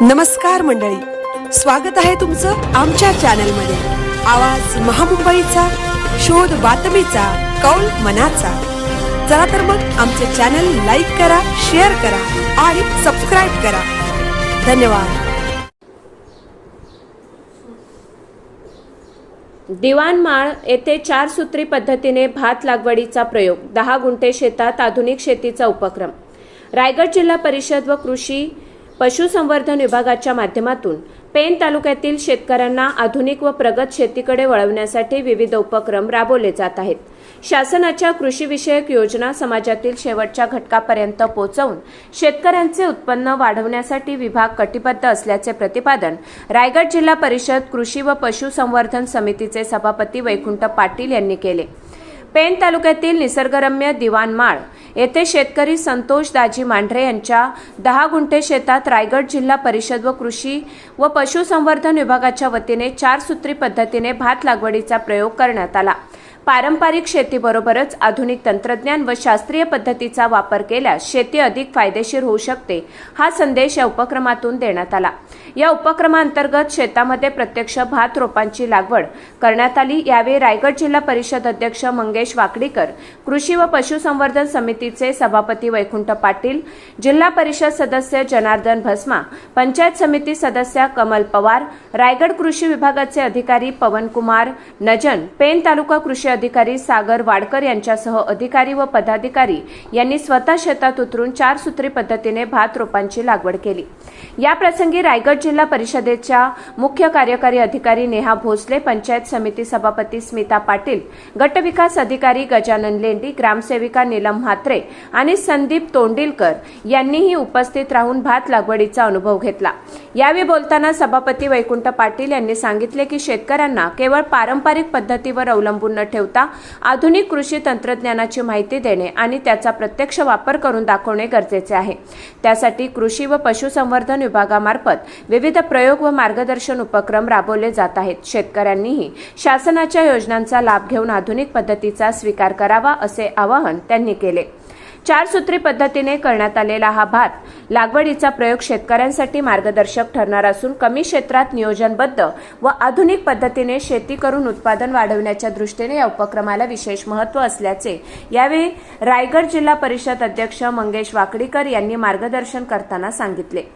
नमस्कार मंडळी, स्वागत आहे तुमचं आमच्या चॅनलमध्ये। आवाज महामुंबईचा, शोध बातमीचा, कौल मनाचा। चला तर मग आमचे चॅनल लाईक करा, शेअर करा आणि सबस्क्राइब करा। धन्यवाद। दिवाणमाळ येथे 4 सूत्री पद्धतीने भात लागवडीचा प्रयोग, 10 गुंठे शेतात आधुनिक शेतीचा उपक्रम। रायगड जिल्हा परिषद व कृषी पशुसंवर्धन विभागाच्या माध्यमातून पेन तालुक्यातील शेतकऱ्यांना आधुनिक व प्रगत शेतीकडे वळवण्यासाठी विविध उपक्रम राबवले जात आहेत। शासनाच्या कृषीविषयक योजना समाजातील शेवटच्या घटकापर्यंत पोहोचवून शेतकऱ्यांचे उत्पन्न वाढवण्यासाठी विभाग कटिबद्ध असल्याचे प्रतिपादन रायगड जिल्हा परिषद कृषी व पशुसंवर्धन समितीचे सभापती वैकुंठ पाटील यांनी केले। पेन तालुक्यातील निसर्गरम्य दिवाणमाळ येथे शेतकरी संतोष दाजी मांढरे यांच्या 10 गुंठे शेतात रायगड जिल्हा परिषद व कृषी व पशुसंवर्धन विभागाच्या वतीने 4 सूत्री पद्धतीने भात लागवडीचा प्रयोग करण्यात आला। पारंपरिक शेतीबरोबरच आधुनिक तंत्रज्ञान व शास्त्रीय पद्धतीचा वापर केल्यास शेती अधिक फायदेशीर होऊ शकते, हा संदेश या उपक्रमातून देण्यात आला। या उपक्रमांतर्गत शेतामध्ये प्रत्यक्ष भात रोपांची लागवड करण्यात आली। यावेळी रायगड जिल्हा परिषद अध्यक्ष मंगेश वाकडीकर, कृषी व पशुसंवर्धन समितीचे सभापती वैकुंठ पाटील, जिल्हा परिषद सदस्य जनार्दन भस्मा, पंचायत समिती सदस्य कमल पवार, रायगड कृषी विभागाचे अधिकारी पवनकुमार नजन, पेन तालुका कृषी अधिकारी सागर वाडकर यांच्यासह अधिकारी व पदाधिकारी यांनी स्वतः शेतात उतरून 4 सूत्री पद्धतीने भात रोपांची लागवड केली। या प्रसंगी रायगड जिल्हा परिषदेच्या मुख्य कार्यकारी अधिकारी नेहा भोसले, पंचायत समिती सभापती स्मिता पाटील, गट विकास अधिकारी गजानन लेंडी, ग्रामसेविका नीलम म्हात्रे आणि संदीप तोंडिलकर यांनीही उपस्थित राहून भात लागवडीचा अनुभव घेतला। यावेळी बोलताना सभापती वैकुंठ पाटील यांनी सांगितले की शेतकऱ्यांना केवळ पारंपरिक पद्धतीवर अवलंबून न ठेवता आधुनिक कृषी तंत्रज्ञानाची माहिती देणे आणि त्याचा प्रत्यक्ष वापर करून दाखवणे गरजेचे आहे। त्यासाठी कृषी व पशुसंवर्धन विभागामार्फत विविध प्रयोग व मार्गदर्शन उपक्रम राबवले जात आहेत। शेतकऱ्यांनीही शासनाच्या योजनांचा लाभ घेऊन आधुनिक पद्धतीचा स्वीकार करावा असे आवाहन त्यांनी केले। 4 सूत्री पद्धतीने करण्यात आलेला हा भात लागवडीचा प्रयोग शेतकऱ्यांसाठी मार्गदर्शक ठरणार असून कमी क्षेत्रात नियोजनबद्ध व आधुनिक पद्धतीने शेती करून उत्पादन वाढवण्याच्या दृष्टीने या उपक्रमाला विशेष महत्त्व असल्याचे यावेळी रायगड जिल्हा परिषद अध्यक्ष मंगेश वाकडीकर यांनी मार्गदर्शन करताना सांगितले।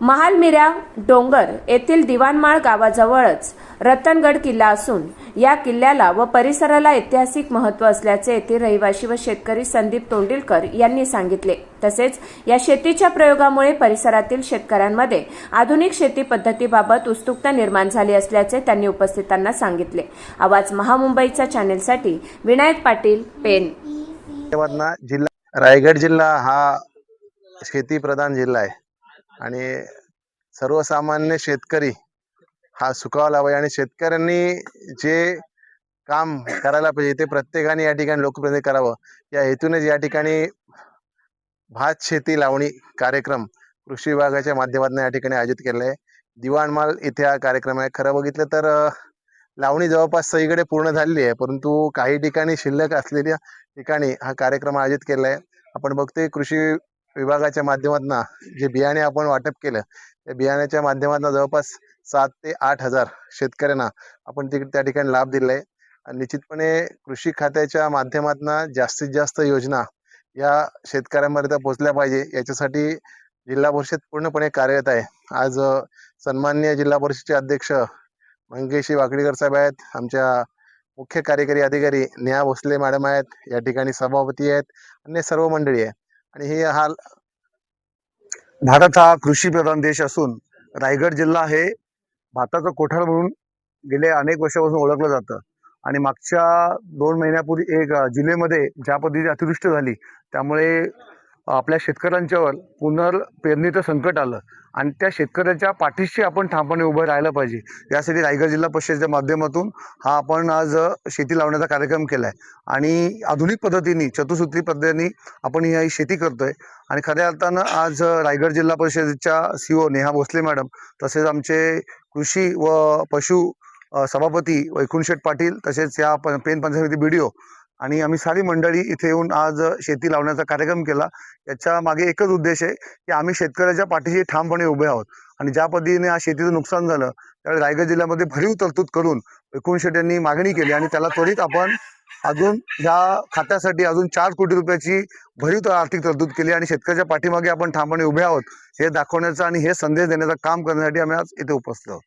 महालमिरा डोंगर येथील दिवाणमाळ गावाजवळच रतनगड किल्ला असून या किल्ल्याला व परिसराला ऐतिहासिक महत्त्व असल्याचे येथील रहिवासी व शेतकरी संदीप तोंडिलकर यांनी सांगितले। तसेच या शेतीच्या प्रयोगामुळे परिसरातील शेतकऱ्यांमध्ये आधुनिक शेती पद्धतीबाबत उत्सुकता निर्माण झाली असल्याचे त्यांनी उपस्थितांना सांगितले। आवाज महामुंबईचा चॅनेलसाठी विनायक पाटील, पेन। रायगड जिल्हा हा शेती प्रधान जिल्हा आहे आणि सर्वसामान्य शेतकरी हा सुखावला पाहिजे आणि शेतकऱ्यांनी जे काम करायला पाहिजे ते प्रत्येकाने या ठिकाणी लोकप्रतिनिधी करावं, या हेतूनेच या ठिकाणी भात शेती लावणी कार्यक्रम कृषी विभागाच्या माध्यमातून या ठिकाणी आयोजित केलेला आहे। दिवाणमाळ इथे हा कार्यक्रम आहे। खरं बघितलं तर लावणी जवळपास सगळीकडे पूर्ण झालेली आहे, परंतु काही ठिकाणी शिल्लक असलेल्या ठिकाणी हा कार्यक्रम आयोजित केला आहे। आपण बघतोय कृषी विभागाच्या माध्यमातून जे बियाणे आपण वाटप केलं, त्या बियाण्याच्या माध्यमातून जवळपास 7 ते 8 हजार शेतकऱ्यांना आपण त्या ठिकाणी लाभ दिलाय आणि निश्चितपणे कृषी खात्याच्या माध्यमातून जास्तीत जास्त योजना या शेतकऱ्यांपर्यंत पोहोचल्या पाहिजे, याच्यासाठी जिल्हा परिषद पूर्णपणे कार्यरत आहे। आज सन्माननीय जिल्हा परिषदेचे अध्यक्ष मंगेश वाकडीकर साहेब आहेत, आमच्या मुख्य कार्यकारी अधिकारी नेहा भोसले मॅडम आहेत, या ठिकाणी सभापती आहेत, अन्य सर्व मंडळी आहे। आणि हा भारत हा कृषी प्रधान देश असून रायगड जिल्हा हे भाताचं कोठार म्हणून गेले अनेक वर्षापासून ओळखलं जातं आणि मागच्या 2 महिन्यापूर्वी जुलैमध्ये ज्या पद्धतीची अतिवृष्टी झाली त्यामुळे आपल्या शेतकऱ्यांच्यावर पुनर्पेरणीचं संकट आलं आणि त्या शेतकऱ्याच्या पाठीशी आपण ठामपणे उभं राहायला पाहिजे। यासाठी रायगड जिल्हा परिषदेच्या माध्यमातून हा आपण आज शेती लावण्याचा कार्यक्रम केलाय आणि आधुनिक पद्धतीने चतुसूत्री पद्धतीने आपण ही शेती करतोय आणि खऱ्या अर्थानं आज रायगड जिल्हा परिषदेच्या CEO नेहा भोसले मॅडम, तसेच आमचे कृषी व पशु सभापती वैकुंठ पाटील, तसेच या पेन पंचायत समिती BDO आणि आम्ही सारी मंडळी इथे येऊन आज शेती लावण्याचा कार्यक्रम केला. याच्या मागे एकच उद्देश आहे की आम्ही शेतकऱ्याच्या पाठीशी ठामपणे उभे आहोत. आणि ज्या पद्धतीने आज शेतीचं नुकसान झालं त्यावेळी रायगड जिल्ह्यामध्ये भरीव तरतूद करून एकूण शेट यांनी मागणी केली आणि त्याला त्वरित आपण अजून ह्या खात्यासाठी अजून 4 कोटी रुपयाची भरीव आर्थिक तरतूद केली आणि शेतकऱ्याच्या पाठीमागे आपण ठामपणे उभे आहोत हे दाखवण्याचा आणि हे संदेश देण्याचं काम करण्यासाठी आम्ही आज इथे उपस्थित आहोत.